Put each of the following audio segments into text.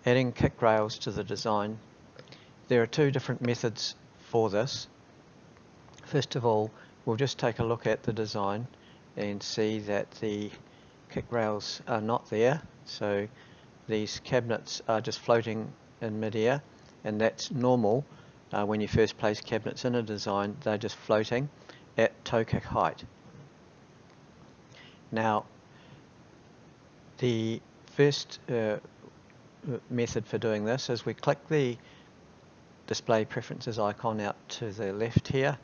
adding kick rails to the design. There are two different methods for this. First of all, we'll just take a look at the design and see that the kick rails are not there, so these cabinets are just floating in midair, and that's normal. When you first place cabinets in a design, they're just floating at toe kick height. Now, the first method for doing this is we click the display preferences icon out to the left here,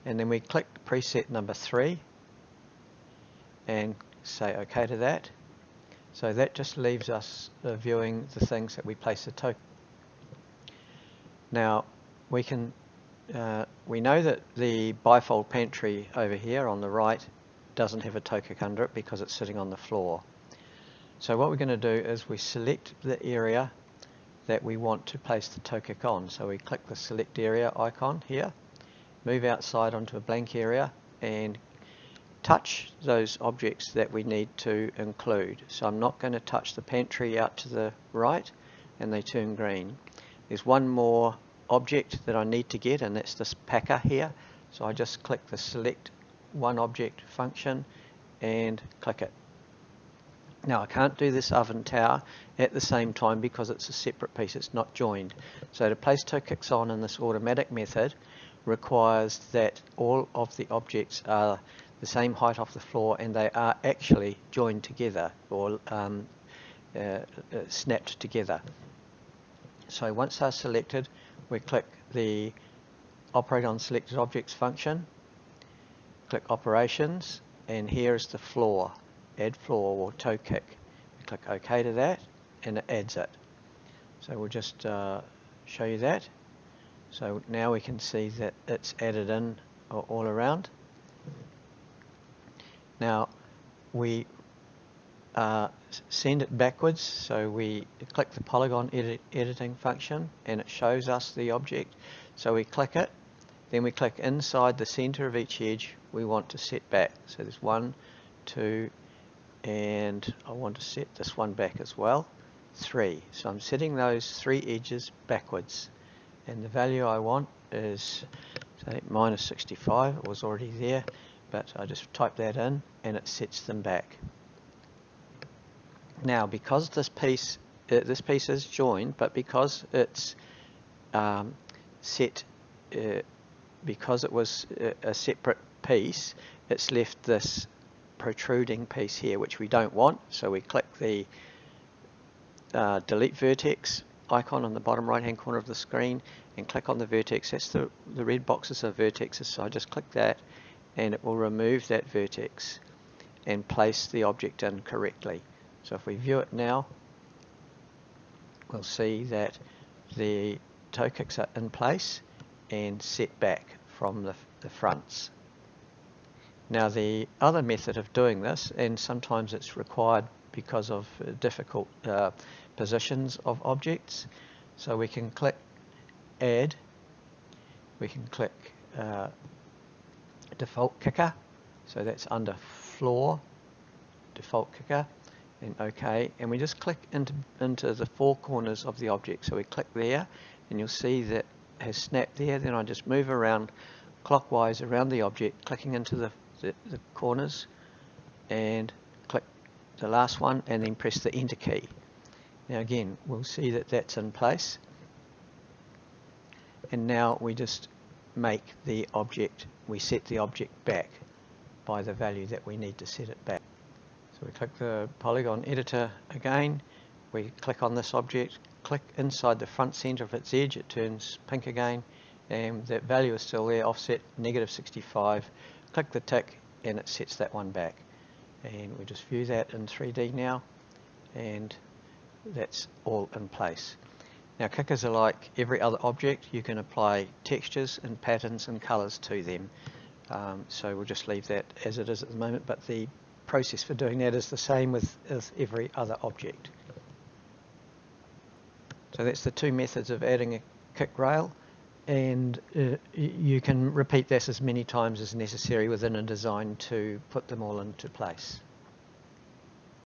and then we click preset number 3 and say OK to that. So that just leaves us viewing the things that we place the toe. Now we know that the bifold pantry over here on the right doesn't have a toe kick under it because it's sitting on the floor. So what we're going to do is we select the area that we want to place the toe kick on. So we click the select area icon here, move outside onto a blank area and touch those objects that we need to include. So I'm not going to touch the pantry out to the right, and they turn green. There's one more object that I need to get, and that's this packer here. So I just click the select one object function and click it. Now I can't do this oven tower at the same time because it's a separate piece, it's not joined. So to place toe kicks on in this automatic method requires that all of the objects are the same height off the floor and they are actually joined together or snapped together. So once they're selected, we click the Operate on Selected Objects function, click Operations, and here is the floor, Add Floor or Toe Kick. We click OK to that, and it adds it. So we'll just show you that. So now we can see that it's added in all around. Now we send it backwards, so we click the polygon editing function and it shows us the object. So we click it, then we click inside the center of each edge we want to set back. So there's 1, 2, and I want to set this one back as well, 3. So I'm setting those 3 edges backwards, and the value I want is say -65. It was already there, but I just type that in and it sets them back. Now because this piece is joined, but because it's set, because it was a separate piece, it's left this protruding piece here which we don't want. So we click the delete vertex icon on the bottom right hand corner of the screen and click on the vertex. That's the red boxes are vertexes, so I just click that and it will remove that vertex and place the object in correctly. So if we view it now, we'll see that the toe kicks are in place and set back from the fronts. Now the other method of doing this, and sometimes it's required because of difficult positions of objects, so we can click Add, we can click Default Kicker, so that's under Floor, Default Kicker, and OK, and we just click into the 4 corners of the object. So we click there and you'll see that it has snapped there. Then I just move around clockwise around the object, clicking into the corners, and click the last one and then press the Enter key. Now again we'll see that that's in place, and now we just make the object, we set the object back by the value that we need to set it back. So we click the polygon editor again, we click on this object, click inside the front center of its edge, it turns pink again, and that value is still there, offset -65. Click the tick and it sets that one back. And we just view that in 3D now, and that's all in place. Now kickers are like every other object. You can apply textures and patterns and colors to them. So we'll just leave that as it is at the moment, but the process for doing that is the same with every other object. So that's the 2 methods of adding a kick rail, and you can repeat this as many times as necessary within a design to put them all into place.